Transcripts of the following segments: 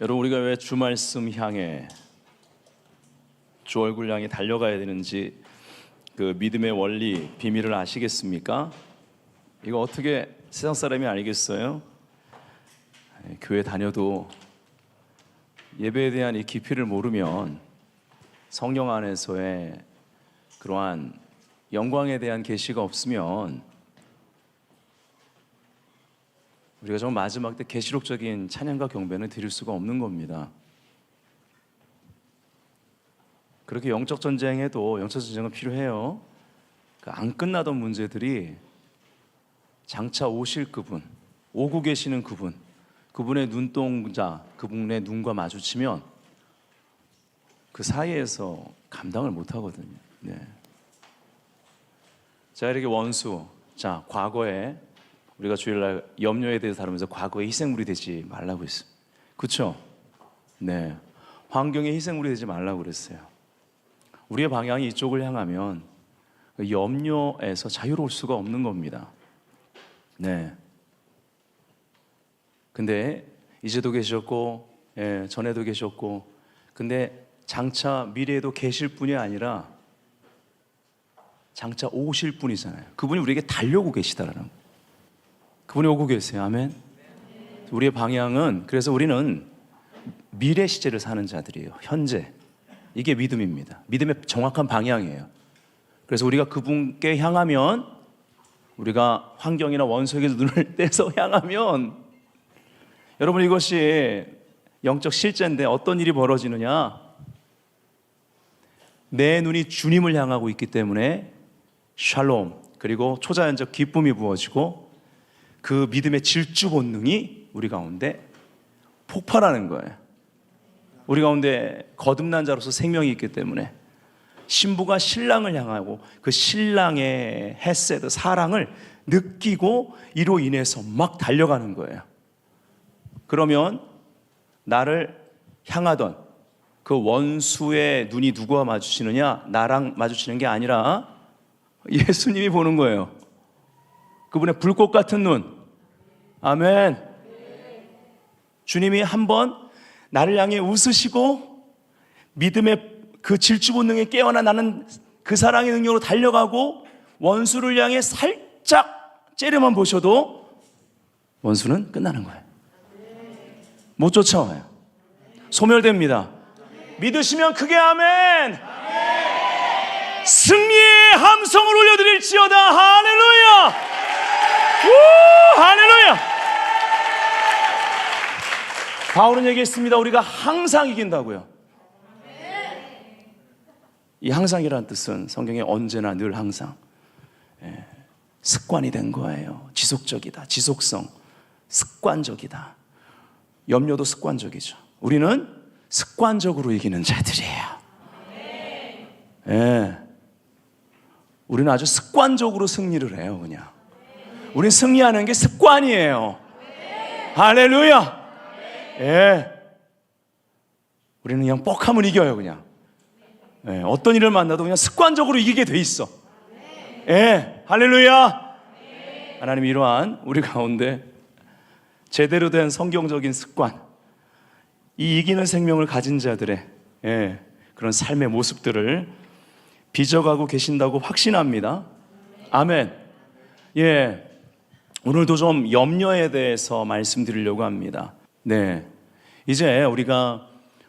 여러분, 우리가 왜 주 말씀 향해, 주 얼굴 향해 달려가야 되는지 그 믿음의 원리, 비밀을 아시겠습니까? 이거 어떻게 세상 사람이 알겠어요? 교회 다녀도 예배에 대한 이 깊이를 모르면, 성령 안에서의 그러한 영광에 대한 계시가 없으면 우리가 정말 마지막 때 계시록적인 찬양과 경배는 드릴 수가 없는 겁니다. 그렇게 영적 전쟁에도 영적 전쟁은 필요해요. 안 끝나던 문제들이 장차 오실 그분, 오고 계시는 그분, 그분의 눈동자, 그분의 눈과 마주치면 그 사이에서 감당을 못 하거든요. 네. 자, 이렇게 원수, 자, 과거에 우리가 주일날 염려에 대해서 다루면서 과거의 희생물이 되지 말라고 했어요. 그렇죠? 네. 환경의 희생물이 되지 말라고 그랬어요. 우리의 방향이 이쪽을 향하면 염려에서 자유로울 수가 없는 겁니다. 네. 근데 이제도 계셨고, 전에도 계셨고, 근데 장차 미래에도 계실 분이 아니라 장차 오실 분이잖아요. 그분이 우리에게 달려오고 계시다라는 거예요. 그분이 오고 계세요. 아멘. 우리의 방향은, 그래서 우리는 미래 시제를 사는 자들이에요. 현재. 이게 믿음입니다. 믿음의 정확한 방향이에요. 그래서 우리가 그분께 향하면, 우리가 환경이나 원수에게 눈을 떼서 향하면, 여러분, 이것이 영적 실제인데 어떤 일이 벌어지느냐? 내 눈이 주님을 향하고 있기 때문에 샬롬, 그리고 초자연적 기쁨이 부어지고 그 믿음의 질주 본능이 우리 가운데 폭발하는 거예요. 우리 가운데 거듭난 자로서 생명이 있기 때문에 신부가 신랑을 향하고 그 신랑의 헤세드, 사랑을 느끼고 이로 인해서 막 달려가는 거예요. 그러면 나를 향하던 그 원수의 눈이 누구와 마주치느냐? 나랑 마주치는 게 아니라 예수님이 보는 거예요. 그분의 불꽃 같은 눈. 아멘. 주님이 한번 나를 향해 웃으시고 믿음의 그 질주 본능에 깨어나 나는 그 사랑의 능력으로 달려가고 원수를 향해 살짝 째려만 보셔도 원수는 끝나는 거예요. 못 쫓아와요. 소멸됩니다. 믿으시면 크게 아멘. 승리의 함성을 올려드릴지어다. 할렐루야. 우, 할렐루야. 바울은 얘기했습니다. 우리가 항상 이긴다고요. 이 항상이라는 뜻은 성경에 언제나 늘 항상, 습관이 된 거예요. 지속적이다. 지속성. 습관적이다. 염려도 습관적이죠. 우리는 습관적으로 이기는 자들이에요. 우리는 아주 습관적으로 승리를 해요. 그냥 우리는 승리하는 게 습관이에요. 할렐루야. 우리는 그냥 뻑하면 이겨요. 그냥 어떤 일을 만나도 그냥 습관적으로 이기게 돼 있어. 할렐루야. 하나님, 이러한 우리 가운데 제대로 된 성경적인 습관, 이 이기는 생명을 가진 자들의 그런 삶의 모습들을 빚어가고 계신다고 확신합니다. 아멘. 오늘도 좀 염려에 대해서 말씀드리려고 합니다. 이제 우리가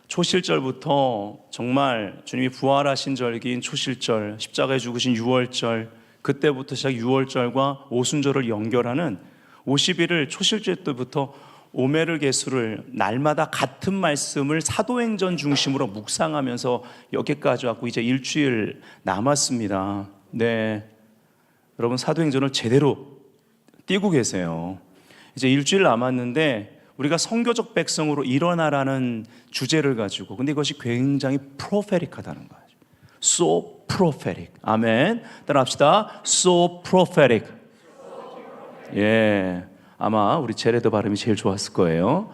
초실절부터 정말 주님이 부활하신 절기인 초실절, 십자가에 죽으신 유월절, 그때부터 시작 유월절과 오순절을 연결하는 50일을 초실절 때부터 오메르 계수를 날마다 같은 말씀을 사도행전 중심으로 묵상하면서 여기까지 왔고 이제 일주일 남았습니다. 여러분, 사도행전을 제대로 띄고 계세요. 이제 일주일 남았는데 우리가 선교적 백성으로 일어나라는 주제를 가지고, 근데 이것이 굉장히 프로페릭하다는 거예요. So prophetic. 아멘. 따라합시다. So prophetic. 아마 우리 제레드 발음이 제일 좋았을 거예요.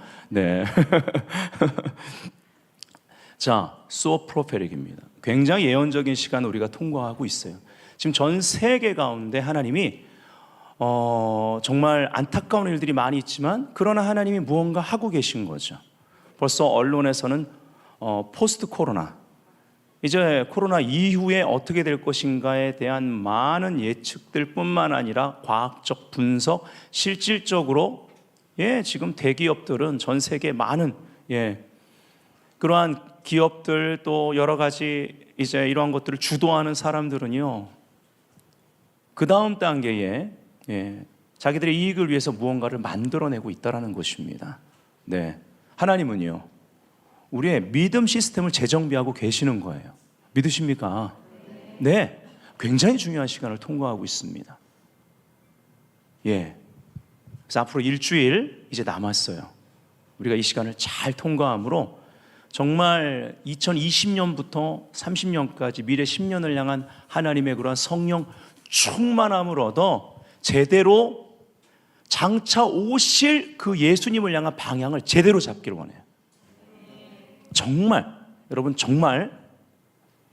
자, so prophetic입니다. 굉장히 예언적인 시간을 우리가 통과하고 있어요. 지금 전 세계 가운데 하나님이 정말 안타까운 일들이 많이 있지만 그러나 하나님이 무언가 하고 계신 거죠. 벌써 언론에서는 포스트 코로나, 이제 코로나 이후에 어떻게 될 것인가에 대한 많은 예측들 뿐만 아니라 과학적 분석, 실질적으로 지금 대기업들은 전 세계 많은 그러한 기업들 또 여러 가지 이제 이러한 것들을 주도하는 사람들은요, 그 다음 단계에 자기들의 이익을 위해서 무언가를 만들어내고 있다는 것입니다. 네, 하나님은요, 우리의 믿음 시스템을 재정비하고 계시는 거예요. 믿으십니까? 네, 굉장히 중요한 시간을 통과하고 있습니다. 그래서 앞으로 일주일 이제 남았어요. 우리가 이 시간을 잘 통과함으로 정말 2020년부터 30년까지 미래 10년을 향한 하나님의 그러한 성령 충만함을 얻어 제대로 장차 오실 그 예수님을 향한 방향을 제대로 잡기를 원해요. 정말, 여러분, 정말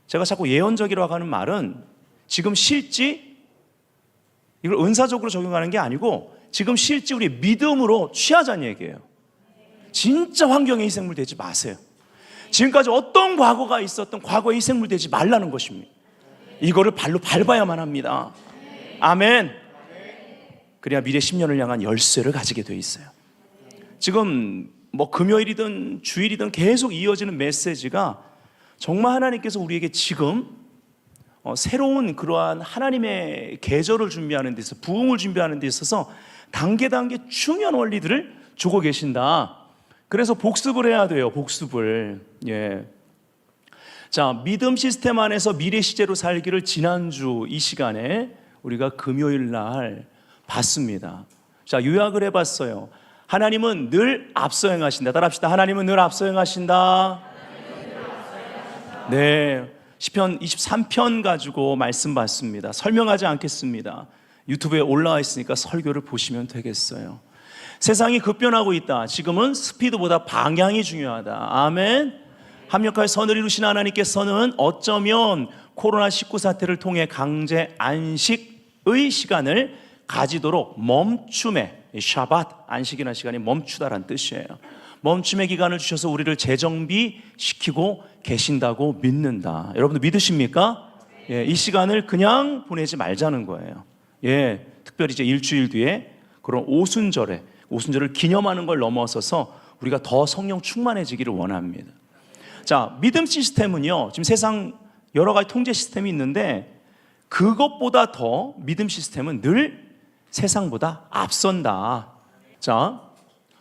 제가 자꾸 예언적이라고 하는 말은 지금 실지 이걸 은사적으로 적용하는 게 아니고 지금 실지 우리 믿음으로 취하자는 얘기예요. 진짜 환경에 희생물 되지 마세요. 지금까지 어떤 과거가 있었던 과거에 희생물 되지 말라는 것입니다. 이거를 발로 밟아야만 합니다. 아멘. 그래야 미래 10년을 향한 열쇠를 가지게 돼 있어요. 지금 뭐 금요일이든 주일이든 계속 이어지는 메시지가 정말 하나님께서 우리에게 지금 새로운 그러한 하나님의 계절을 준비하는 데 있어서, 부흥을 준비하는 데 있어서 단계 중요한 원리들을 주고 계신다. 그래서 복습을 해야 돼요. 복습을. 자, 믿음 시스템 안에서 미래 시제로 살기를 지난주 이 시간에 우리가 금요일 날 봤습니다. 자, 요약을 해봤어요. 하나님은 늘 앞서 행하신다. 따라합시다. 하나님은 늘 앞서 행하신다. 네, 시편 23편 가지고 말씀 봤습니다. 설명하지 않겠습니다. 유튜브에 올라와 있으니까 설교를 보시면 되겠어요. 세상이 급변하고 있다. 지금은 스피드보다 방향이 중요하다. 아멘. 합력하여 선을 이루신 하나님께서는 어쩌면 코로나19 사태를 통해 강제 안식의 시간을 가지도록 멈춤의 샤밧, 안식이라는 시간이 멈추다라는 뜻이에요. 멈춤의 기간을 주셔서 우리를 재정비시키고 계신다고 믿는다. 여러분들 믿으십니까? 이 시간을 그냥 보내지 말자는 거예요. 특별히 이제 일주일 뒤에 그런 오순절을 기념하는 걸 넘어서서 우리가 더 성령 충만해지기를 원합니다. 자, 믿음 시스템은요, 지금 세상 여러 가지 통제 시스템이 있는데 그것보다 더 믿음 시스템은 늘 세상보다 앞선다. 자,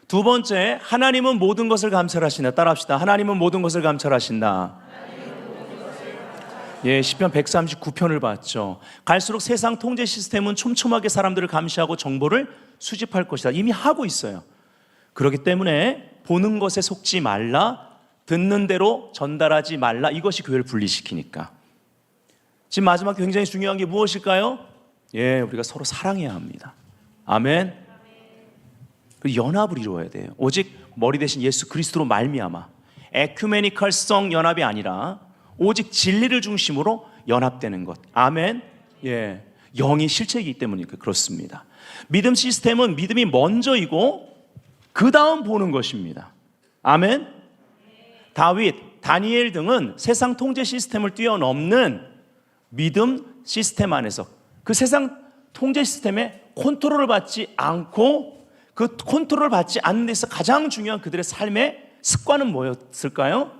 두 번째, 하나님은 모든 것을 감찰하신다. 따라합시다. 하나님은 모든 것을 감찰하신다. 시편 139편을 봤죠. 갈수록 세상 통제 시스템은 촘촘하게 사람들을 감시하고 정보를 수집할 것이다. 이미 하고 있어요. 그렇기 때문에 보는 것에 속지 말라, 듣는 대로 전달하지 말라. 이것이 교회를 분리시키니까. 지금 마지막 굉장히 중요한 게 무엇일까요? 우리가 서로 사랑해야 합니다. 아멘. 연합을 이루어야 돼요. 오직 머리 대신 예수 그리스도로 말미암아 에큐메니컬성 연합이 아니라 오직 진리를 중심으로 연합되는 것. 아멘. 영이 실체이기 때문에 그렇습니다. 믿음 시스템은 믿음이 먼저이고 그 다음 보는 것입니다. 아멘. 다윗, 다니엘 등은 세상 통제 시스템을 뛰어넘는 믿음 시스템 안에서 그 세상 통제 시스템에 컨트롤을 받지 않고 그 컨트롤을 받지 않는 데서 가장 중요한 그들의 삶의 습관은 뭐였을까요?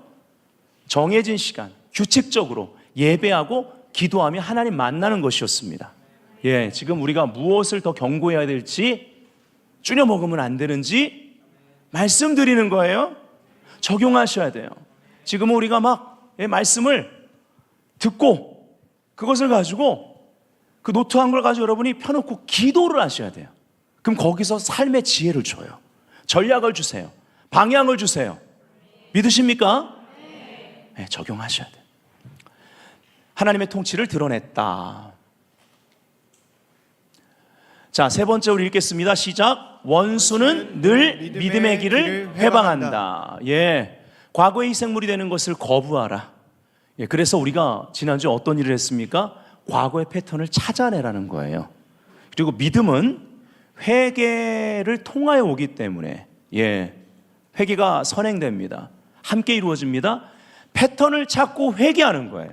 정해진 시간, 규칙적으로 예배하고 기도하며 하나님 만나는 것이었습니다. 지금 우리가 무엇을 더 경고해야 될지, 줄여 먹으면 안 되는지 말씀드리는 거예요. 적용하셔야 돼요. 지금은 우리가 막 말씀을 듣고 그것을 가지고 그 노트한 걸 가지고 여러분이 펴놓고 기도를 하셔야 돼요. 그럼 거기서 삶의 지혜를 줘요. 전략을 주세요. 방향을 주세요. 믿으십니까? 적용하셔야 돼요. 하나님의 통치를 드러냈다. 자, 세 번째 우리 읽겠습니다. 시작. 원수는 늘 믿음의 길을 회방한다. 과거의 희생물이 되는 것을 거부하라. 그래서 우리가 지난주에 어떤 일을 했습니까? 과거의 패턴을 찾아내라는 거예요. 그리고 믿음은 회개를 통하여 오기 때문에 회개가 선행됩니다. 함께 이루어집니다. 패턴을 찾고 회개하는 거예요.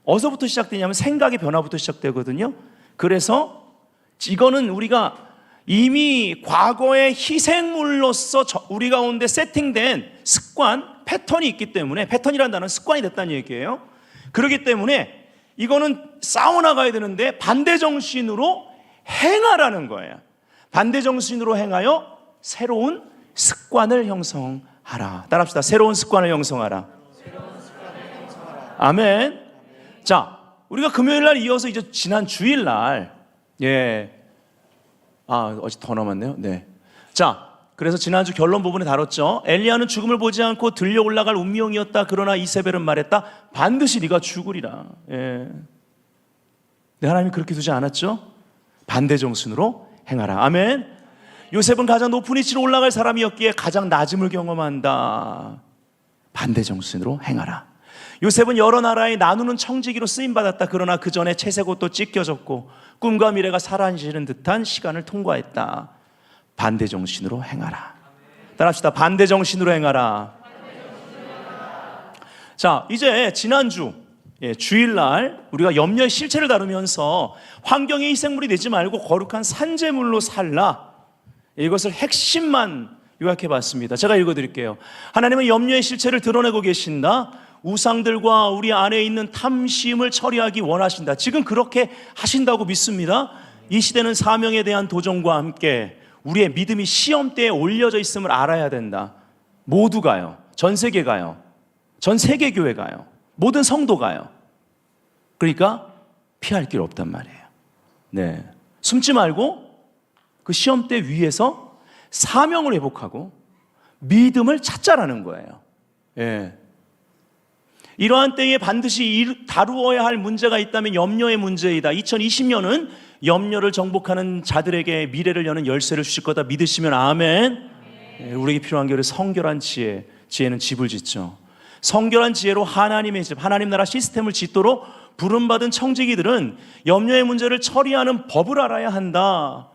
어디서부터 시작되냐면 생각의 변화부터 시작되거든요. 그래서 이거는 우리가 이미 과거의 희생물로서 우리 가운데 세팅된 습관, 패턴이 있기 때문에, 패턴이라는 단어는 습관이 됐다는 얘기예요. 그렇기 때문에 이거는 싸워나가야 되는데 반대 정신으로 행하라는 거예요. 반대 정신으로 행하여 새로운 습관을 형성하라. 따라합시다. 새로운 습관을 형성하라. 아멘. 자, 우리가 금요일 날 이어서 이제 지난 주일 날, 어제 더 남았네요. 네. 자, 그래서 지난주 결론 부분에 다뤘죠. 엘리야는 죽음을 보지 않고 들려 올라갈 운명이었다. 그러나 이세벨은 말했다. 반드시 네가 죽으리라. 네, 하나님이 그렇게 두지 않았죠? 반대 정신으로 행하라. 아멘. 요셉은 가장 높은 위치로 올라갈 사람이었기에 가장 낮음을 경험한다. 반대 정신으로 행하라. 요셉은 여러 나라에 나누는 청지기로 쓰임받았다. 그러나 그 전에 채색 옷도 찢겨졌고 꿈과 미래가 사라지는 듯한 시간을 통과했다. 반대 정신으로 행하라. 따라합시다. 반대 정신으로 행하라. 자, 이제 지난주 주일날 우리가 염려의 실체를 다루면서 환경의 희생물이 되지 말고 거룩한 산재물로 살라. 이것을 핵심만 요약해 봤습니다. 제가 읽어드릴게요. 하나님은 염려의 실체를 드러내고 계신다. 우상들과 우리 안에 있는 탐심을 처리하기 원하신다. 지금 그렇게 하신다고 믿습니다. 이 시대는 사명에 대한 도전과 함께 우리의 믿음이 시험대에 올려져 있음을 알아야 된다. 모두가요. 전 세계가요. 전 세계 교회가요. 모든 성도가요. 그러니까 피할 길 없단 말이에요. 네. 숨지 말고 그 시험대 위에서 사명을 회복하고 믿음을 찾자라는 거예요. 예. 이러한 때에 반드시 다루어야 할 문제가 있다면 염려의 문제이다. 2020년은 염려를 정복하는 자들에게 미래를 여는 열쇠를 주실 거다 믿으시면 아멘. 예, 우리에게 필요한 게 성결한 지혜. 지혜는 집을 짓죠. 성결한 지혜로 하나님의 집, 하나님 나라 시스템을 짓도록 부름받은 청지기들은 염려의 문제를 처리하는 법을 알아야 한다.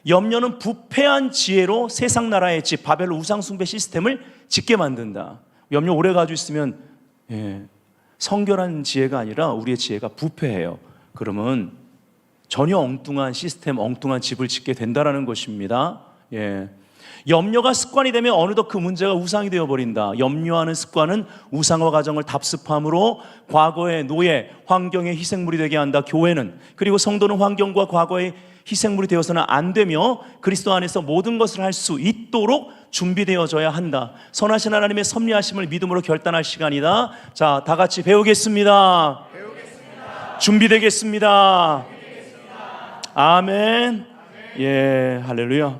염려는 부패한 지혜로 세상 나라의 집, 바벨론 우상숭배 시스템을 짓게 만든다. 염려 오래 가지고 있으면 성결한 지혜가 아니라 우리의 지혜가 부패해요. 그러면 전혀 엉뚱한 시스템, 엉뚱한 집을 짓게 된다는 것입니다. 염려가 습관이 되면 어느덧 그 문제가 우상이 되어버린다. 염려하는 습관은 우상화 가정을 답습함으로 과거의 노예, 환경의 희생물이 되게 한다. 교회는, 그리고 성도는 환경과 과거의 희생물이 되어서는 안 되며 그리스도 안에서 모든 것을 할 수 있도록 준비되어져야 한다. 선하신 하나님의 섭리하심을 믿음으로 결단할 시간이다. 자, 다 같이 배우겠습니다. 준비되겠습니다. 아멘. 예, 할렐루야.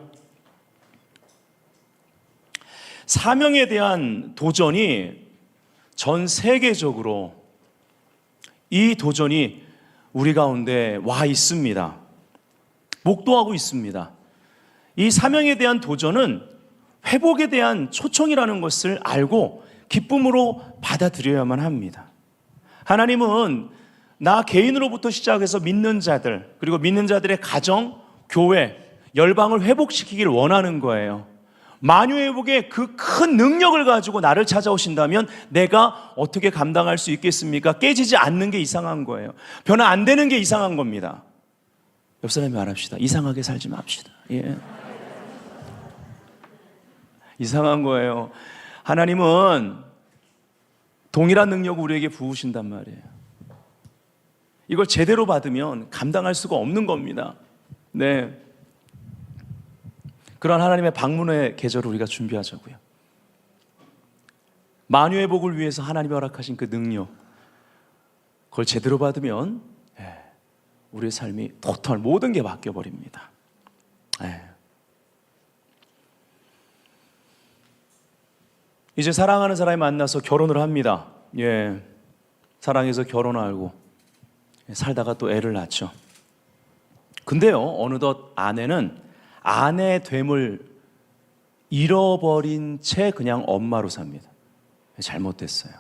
사명에 대한 도전이 전 세계적으로 이 도전이 우리 가운데 와 있습니다. 목도하고 있습니다. 이 사명에 대한 도전은 회복에 대한 초청이라는 것을 알고 기쁨으로 받아들여야만 합니다. 하나님은 나 개인으로부터 시작해서 믿는 자들, 그리고 믿는 자들의 가정, 교회, 열방을 회복시키길 원하는 거예요. 만유회복의 그 큰 능력을 가지고 나를 찾아오신다면 내가 어떻게 감당할 수 있겠습니까? 깨지지 않는 게 이상한 거예요. 변화 안 되는 게 이상한 겁니다. 옆 사람이 말합시다. 이상하게 살지 맙시다. 예. 이상한 거예요. 하나님은 동일한 능력을 우리에게 부으신단 말이에요. 이걸 제대로 받으면 감당할 수가 없는 겁니다. 네. 그런 하나님의 방문의 계절을 우리가 준비하자고요. 만유의 복을 위해서 하나님이 허락하신 그 능력, 그걸 제대로 받으면 우리의 삶이 토탈 모든 게 바뀌어버립니다. 이제 사랑하는 사람이 만나서 결혼을 합니다. 사랑해서 결혼하고 살다가 또 애를 낳죠. 근데요, 어느덧 아내는 아내됨을 잃어버린 채 그냥 엄마로 삽니다. 잘못됐어요.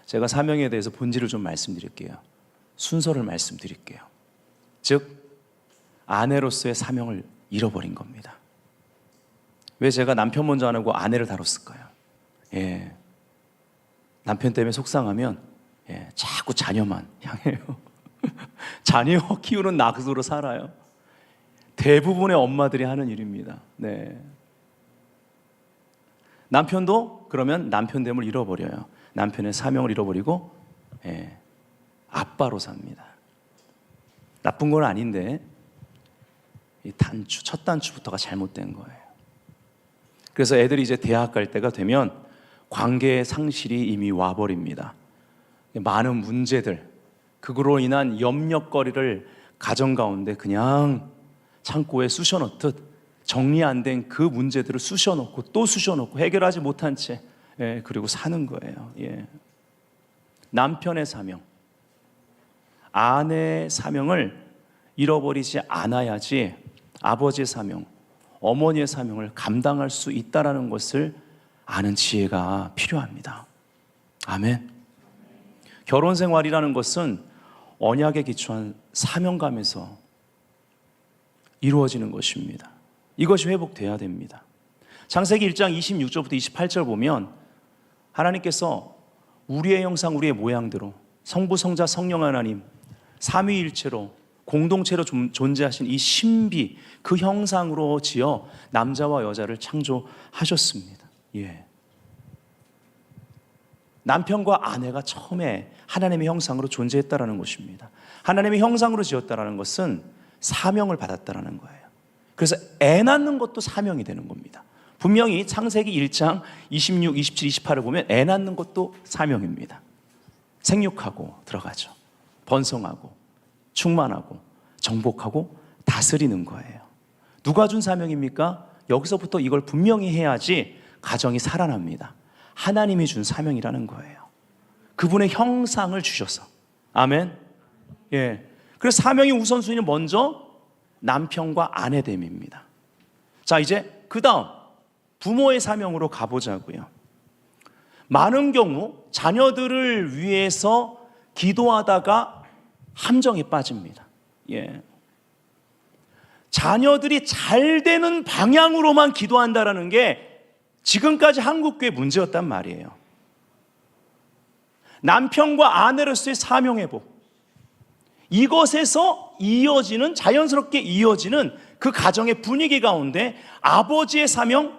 제가 사명에 대해서 본질을 좀 말씀드릴게요. 순서를 말씀드릴게요. 즉 아내로서의 사명을 잃어버린 겁니다. 왜 제가 남편 먼저 안 하고 아내를 다뤘을까요? 예. 남편 때문에 속상하면 자꾸 자녀만 향해요. 자녀 키우는 낙으로 살아요. 대부분의 엄마들이 하는 일입니다. 네. 남편도 그러면 남편됨을 잃어버려요. 남편의 사명을 잃어버리고 아빠로 삽니다. 나쁜 건 아닌데 이 단추, 첫 단추부터가 잘못된 거예요. 그래서 애들이 이제 대학 갈 때가 되면 관계의 상실이 이미 와버립니다. 많은 문제들, 그거로 인한 염려거리를 가정 가운데 그냥 창고에 쑤셔넣듯 정리 안 된 그 문제들을 쑤셔놓고 또 쑤셔놓고 해결하지 못한 채 그리고 사는 거예요. 남편의 사명, 아내의 사명을 잃어버리지 않아야지 아버지의 사명, 어머니의 사명을 감당할 수 있다는 것을 아는 지혜가 필요합니다. 아멘. 결혼 생활이라는 것은 언약에 기초한 사명감에서 이루어지는 것입니다. 이것이 회복돼야 됩니다. 창세기 1장 26절부터 28절 보면 하나님께서 우리의 형상, 우리의 모양대로 성부, 성자, 성령 하나님 삼위일체로 공동체로 존재하신 이 신비, 그 형상으로 지어 남자와 여자를 창조하셨습니다. 남편과 아내가 처음에 하나님의 형상으로 존재했다라는 것입니다. 하나님의 형상으로 지었다라는 것은 사명을 받았다라는 거예요. 그래서 애 낳는 것도 사명이 되는 겁니다. 분명히 창세기 1장 26, 27, 28을 보면 애 낳는 것도 사명입니다. 생육하고 들어가죠. 번성하고 충만하고 정복하고 다스리는 거예요. 누가 준 사명입니까? 여기서부터 이걸 분명히 해야지 가정이 살아납니다. 하나님이 준 사명이라는 거예요. 그분의 형상을 주셔서. 아멘. 그래서 사명의 우선순위는 먼저 남편과 아내됨입니다. 자, 이제 그 다음 부모의 사명으로 가보자고요. 많은 경우 자녀들을 위해서 기도하다가 함정에 빠집니다. 자녀들이 잘 되는 방향으로만 기도한다는 게 지금까지 한국교회 문제였단 말이에요. 남편과 아내로서의 사명회복, 이것에서 이어지는, 자연스럽게 이어지는 그 가정의 분위기 가운데 아버지의 사명,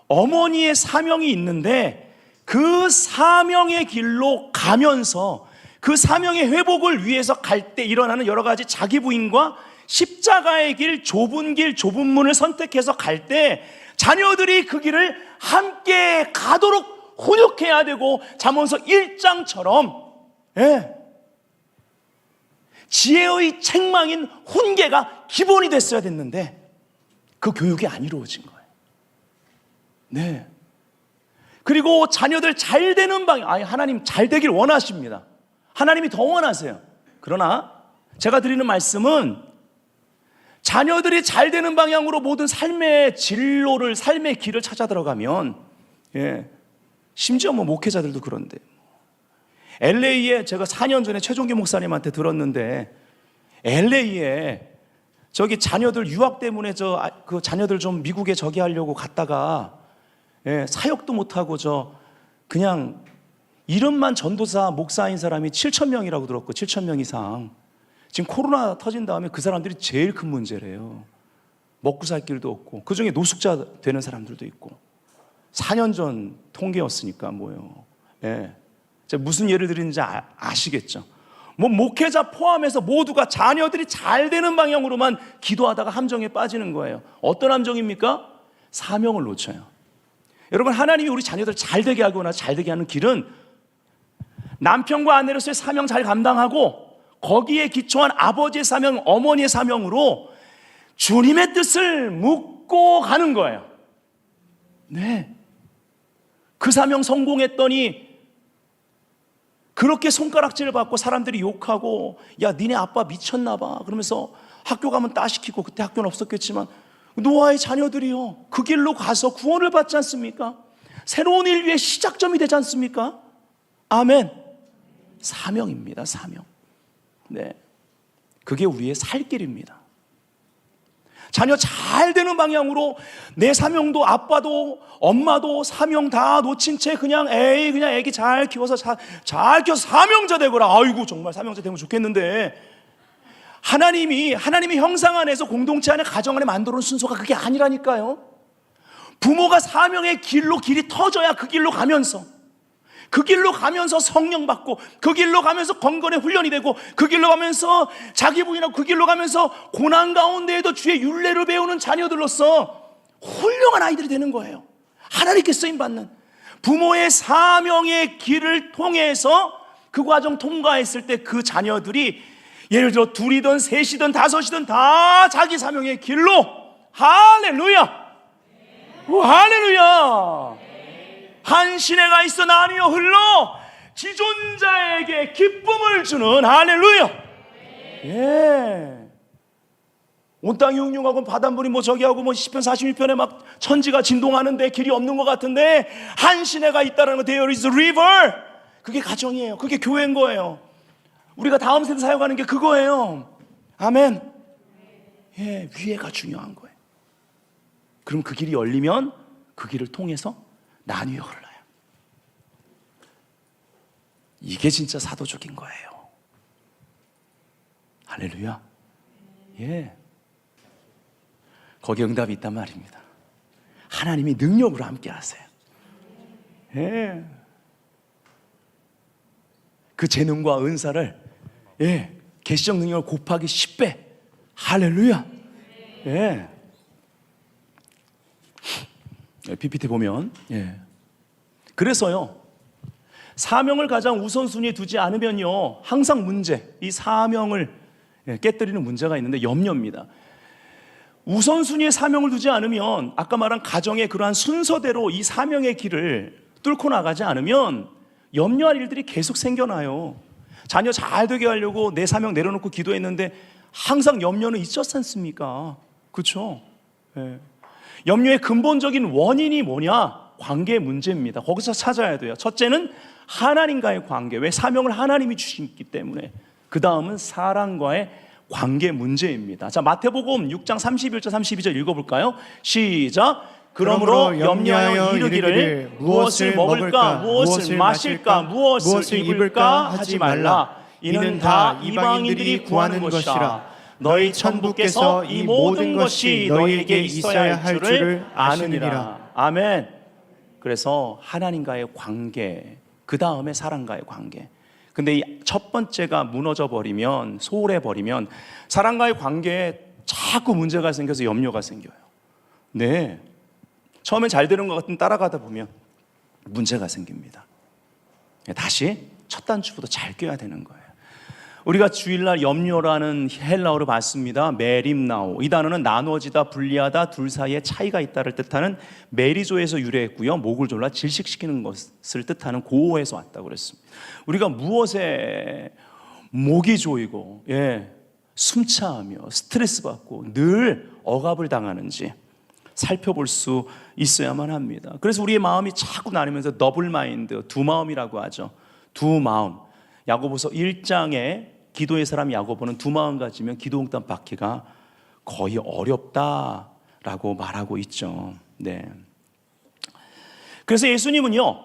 어머니의 사명이 있는데 그 사명의 길로 가면서 그 사명의 회복을 위해서 갈 때 일어나는 여러 가지 자기 부인과 십자가의 길, 좁은 문을 선택해서 갈 때 자녀들이 그 길을 함께 가도록 훈육해야 되고, 잠언서 1장처럼 지혜의 책망인 훈계가 기본이 됐어야 됐는데 그 교육이 안 이루어진 거예요. 그리고 자녀들 잘 되는 방향, 하나님 잘 되길 원하십니다. 하나님이 더 원하세요. 그러나 제가 드리는 말씀은 자녀들이 잘 되는 방향으로 모든 삶의 진로를, 삶의 길을 찾아 들어가면, 심지어 목회자들도 그런데, LA에 제가 4년 전에 최종기 목사님한테 들었는데, LA에 저기 자녀들 유학 때문에 그 자녀들 좀 미국에 저기 하려고 갔다가 사역도 못하고 그냥 이름만 전도사 목사인 사람이 7,000명이라고 들었고, 7,000명 이상. 지금 코로나 터진 다음에 그 사람들이 제일 큰 문제래요. 먹고 살 길도 없고, 그 중에 노숙자 되는 사람들도 있고. 4년 전 통계였으니까 뭐예요. 제가 무슨 예를 드리는지 아시겠죠? 목회자 포함해서 모두가 자녀들이 잘 되는 방향으로만 기도하다가 함정에 빠지는 거예요. 어떤 함정입니까? 사명을 놓쳐요. 여러분, 하나님이 우리 자녀들 잘 되게 하거나 잘 되게 하는 길은 남편과 아내로서의 사명 잘 감당하고 거기에 기초한 아버지의 사명, 어머니의 사명으로 주님의 뜻을 묻고 가는 거예요. 그 사명 성공했더니 그렇게 손가락질을 받고 사람들이 욕하고, 야, 니네 아빠 미쳤나 봐 그러면서 학교 가면 따시키고, 그때 학교는 없었겠지만 노아의 자녀들이요, 그 길로 가서 구원을 받지 않습니까? 새로운 인류의 시작점이 되지 않습니까? 아멘. 사명입니다. 사명. 그게 우리의 살 길입니다. 자녀 잘 되는 방향으로 내 사명도 아빠도 엄마도 사명 다 놓친 채 그냥 애기 잘 키워서 잘 키워서 사명자 되거라. 아이고 정말 사명자 되면 좋겠는데, 하나님이 하나님의 형상 안에서 공동체 안에 가정 안에 만들어 놓은 순서가 그게 아니라니까요. 부모가 사명의 길이 터져야 그 길로 가면서 성령 받고, 그 길로 가면서 건건의 훈련이 되고, 그 길로 가면서 자기 부인하고 그 길로 가면서 고난 가운데에도 주의 율례를 배우는 자녀들로서 훌륭한 아이들이 되는 거예요. 하나님께 쓰임받는 부모의 사명의 길을 통해서 그 과정 통과했을 때 그 자녀들이 예를 들어 둘이든 셋이든 다섯이든 다 자기 사명의 길로, 할렐루야, 할렐루야, 한 시내가 있어 나뉘어 흘러 지존자에게 기쁨을 주는, 할렐루야. 예. 온 땅이 흉흉하고 바닷물이 저기 하고 시편 46편에 막 천지가 진동하는데 길이 없는 것 같은데, 한 시내가 있다는 거, there is a river. 그게 가정이에요. 그게 교회인 거예요. 우리가 다음 세대 사역하는 게 그거예요. 아멘. 예, 위에가 중요한 거예요. 그럼 그 길이 열리면 그 길을 통해서 나뉘어 흘러요. 이게 진짜 사도적인 거예요. 할렐루야. 예. 거기에 응답이 있단 말입니다. 하나님이 능력으로 함께 하세요. 예. 그 재능과 은사를, 예, 계시적 능력을 곱하기 10배. 할렐루야. 예. PPT 보면, 예. 그래서요, 사명을 가장 우선순위에 두지 않으면요, 항상 문제, 이 사명을 깨뜨리는 문제가 있는데 염려입니다. 우선순위에 사명을 두지 않으면, 아까 말한 가정의 그러한 순서대로 이 사명의 길을 뚫고 나가지 않으면 염려할 일들이 계속 생겨나요. 자녀 잘 되게 하려고 내 사명 내려놓고 기도했는데 항상 염려는 있었지 않습니까? 그렇죠? 예. 염려의 근본적인 원인이 뭐냐? 관계의 문제입니다. 거기서 찾아야 돼요. 첫째는 하나님과의 관계. 왜? 사명을 하나님이 주시기 때문에. 그 다음은 사람과의 관계 문제입니다. 자, 마태복음 6장 31절 32절 읽어볼까요? 시작. 그러므로 염려하여 이르기를 무엇을 먹을까, 무엇을 마실까, 무엇을 입을까 하지 말라. 이는 다 이방인들이 구하는 것이라. 너희 천부께서 이 모든 것이 너희에게 있어야 할 줄을 아느니라. 아멘. 그래서 하나님과의 관계, 그 다음에 사람과의 관계. 근데 이 첫 번째가 무너져 버리면, 소홀해 버리면 사람과의 관계에 자꾸 문제가 생겨서 염려가 생겨요. 네. 처음엔 잘 되는 것 같은 따라가다 보면 문제가 생깁니다. 다시 첫 단추부터 잘 껴야 되는 거예요. 우리가 주일날 염려라는 헬라어를 봤습니다. 메림나오. 이 단어는 나누어지다, 분리하다, 둘 사이에 차이가 있다를 뜻하는 메리조에서 유래했고요. 목을 졸라 질식시키는 것을 뜻하는 고어에서 왔다고 그랬습니다. 우리가 무엇에 목이 조이고, 예, 숨차하며 스트레스 받고 늘 억압을 당하는지 살펴볼 수 있어야만 합니다. 그래서 우리의 마음이 자꾸 나누면서 더블 마인드, 두 마음이라고 하죠. 두 마음. 야고보서 1장에 기도의 사람 야고보는 두 마음 가지면 기도 응답 받기가 거의 어렵다라고 말하고 있죠. 네. 그래서 예수님은요,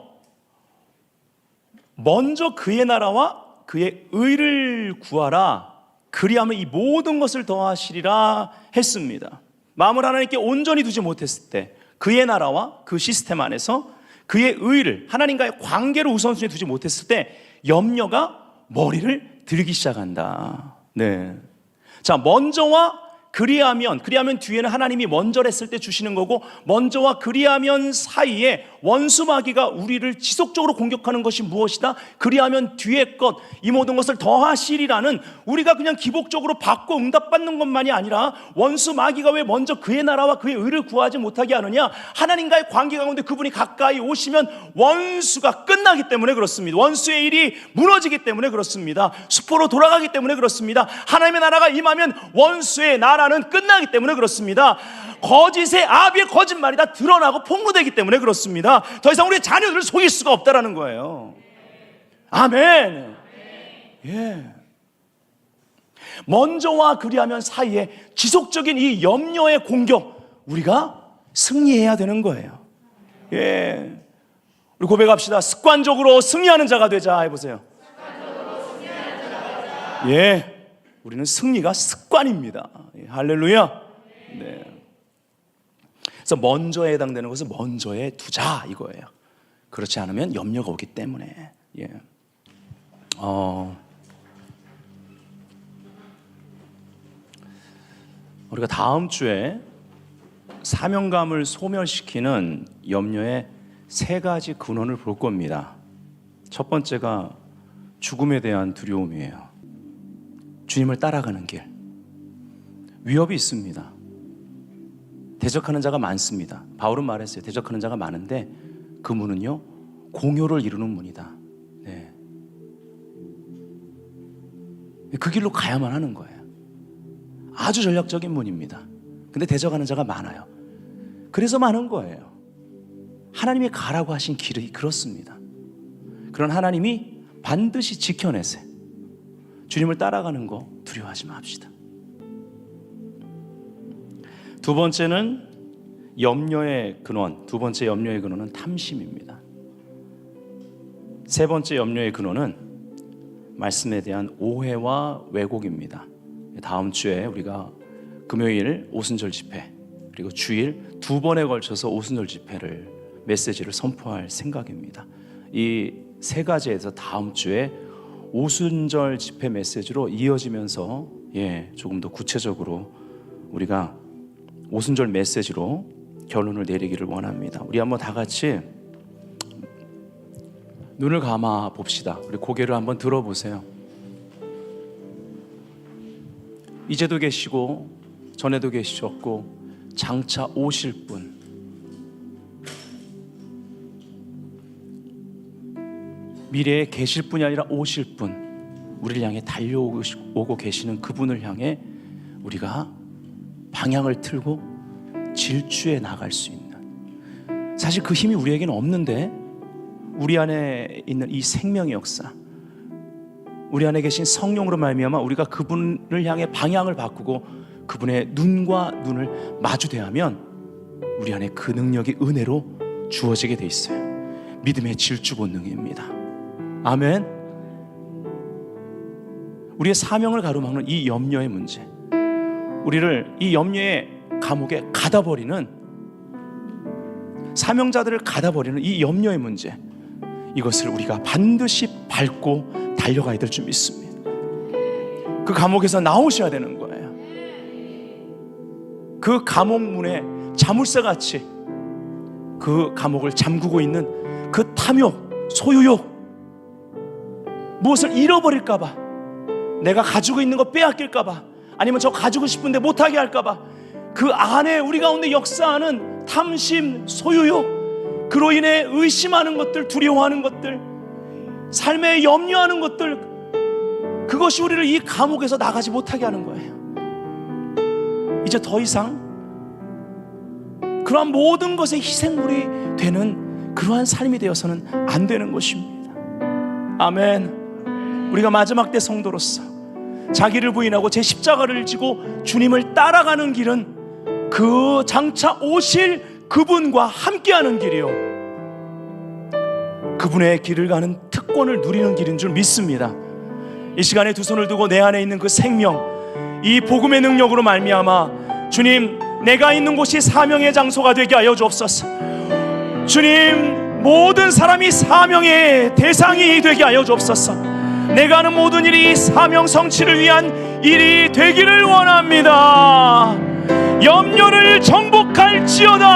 먼저 그의 나라와 그의 의를 구하라. 그리하면 이 모든 것을 더하시리라 했습니다. 마음을 하나님께 온전히 두지 못했을 때, 그의 나라와 그 시스템 안에서 그의 의를, 하나님과의 관계를 우선순위에 두지 못했을 때 염려가 머리를 들기 시작한다. 네. 자, 먼저와 그리하면 뒤에는 하나님이 먼저를 했을 때 주시는 거고, 먼저와 그리하면 사이에 원수 마귀가 우리를 지속적으로 공격하는 것이 무엇이다? 그리하면 뒤에 것, 이 모든 것을 더하시리라는, 우리가 그냥 기복적으로 받고 응답받는 것만이 아니라 원수 마귀가 왜 먼저 그의 나라와 그의 의를 구하지 못하게 하느냐? 하나님과의 관계 가운데 그분이 가까이 오시면 원수가 끝나기 때문에 그렇습니다. 원수의 일이 무너지기 때문에 그렇습니다. 수포로 돌아가기 때문에 그렇습니다. 하나님의 나라가 임하면 원수의 나라는 끝나기 때문에 그렇습니다. 거짓의 아비의 거짓말이 다 드러나고 폭로되기 때문에 그렇습니다. 더 이상 우리의 자녀들을 속일 수가 없다라는 거예요. 아멘. 예. 먼저와 그리하면 사이에 지속적인 이 염려의 공격, 우리가 승리해야 되는 거예요. 예, 우리 고백합시다. 습관적으로 승리하는 자가 되자 해보세요. 예, 우리는 승리가 습관입니다. 예, 할렐루야. 네. 그래서 먼저에 해당되는 것을 먼저에 두자 이거예요. 그렇지 않으면 염려가 오기 때문에. 예. 우리가 다음 주에 사명감을 소멸시키는 염려의 3가지 근원을 볼 겁니다. 첫 번째가 죽음에 대한 두려움이에요. 주님을 따라가는 길, 위협이 있습니다. 대적하는 자가 많습니다. 바울은 말했어요. 대적하는 자가 많은데 그 문은요, 공효를 이루는 문이다. 네. 그 길로 가야만 하는 거예요. 아주 전략적인 문입니다. 근데 대적하는 자가 많아요. 그래서 많은 거예요. 하나님이 가라고 하신 길이 그렇습니다. 그런 하나님이 반드시 지켜내세요. 주님을 따라가는 거 두려워하지 맙시다. 두 번째는 염려의 근원, 두 번째 염려의 근원은 탐심입니다. 세 번째 염려의 근원은 말씀에 대한 오해와 왜곡입니다. 다음 주에 우리가 금요일 오순절 집회 그리고 주일 2번에 걸쳐서 오순절 집회를 메시지를 선포할 생각입니다. 이 3가지에서 다음 주에 오순절 집회 메시지로 이어지면서 조금 더 구체적으로 우리가 오순절 메시지로 결론을 내리기를 원합니다. 우리 한번 다 같이 눈을 감아 봅시다. 우리 고개를 한번 들어보세요. 이제도 계시고 전에도 계셨고 장차 오실 분, 미래에 계실 분이 아니라 오실 분, 우리를 향해 달려오고 계시는 그분을 향해 우리가 방향을 틀고 질주해 나갈 수 있는, 사실 그 힘이 우리에게는 없는데 우리 안에 있는 이 생명의 역사, 우리 안에 계신 성령으로 말미암아 우리가 그분을 향해 방향을 바꾸고 그분의 눈과 눈을 마주대하면 우리 안에 그 능력이 은혜로 주어지게 돼 있어요. 믿음의 질주 본능입니다. 아멘. 우리의 사명을 가로막는 이 염려의 문제, 우리를 이 염려의 감옥에 가다버리는, 사명자들을 가다버리는 이 염려의 문제, 이것을 우리가 반드시 밟고 달려가야 될 줄 믿습니다. 그 감옥에서 나오셔야 되는 거예요. 그 감옥 문에 자물쇠같이 그 감옥을 잠그고 있는 그 탐욕, 소유욕, 무엇을 잃어버릴까봐, 내가 가지고 있는 거 빼앗길까봐, 아니면 저 가지고 싶은데 못하게 할까봐, 그 안에 우리 가운데 역사하는 탐심, 소유욕, 그로 인해 의심하는 것들, 두려워하는 것들, 삶에 염려하는 것들, 그것이 우리를 이 감옥에서 나가지 못하게 하는 거예요. 이제 더 이상 그러한 모든 것의 희생물이 되는 그러한 삶이 되어서는 안 되는 것입니다. 아멘. 우리가 마지막 때 성도로서 자기를 부인하고 제 십자가를 지고 주님을 따라가는 길은 그 장차 오실 그분과 함께하는 길이요, 그분의 길을 가는 특권을 누리는 길인 줄 믿습니다. 이 시간에 두 손을 두고 내 안에 있는 그 생명, 이 복음의 능력으로 말미암아 주님, 내가 있는 곳이 사명의 장소가 되게 하여 주옵소서. 주님, 모든 사람이 사명의 대상이 되게 하여 주옵소서. 내가 하는 모든 일이 사명 성취를 위한 일이 되기를 원합니다. 염려를 정복할지어다.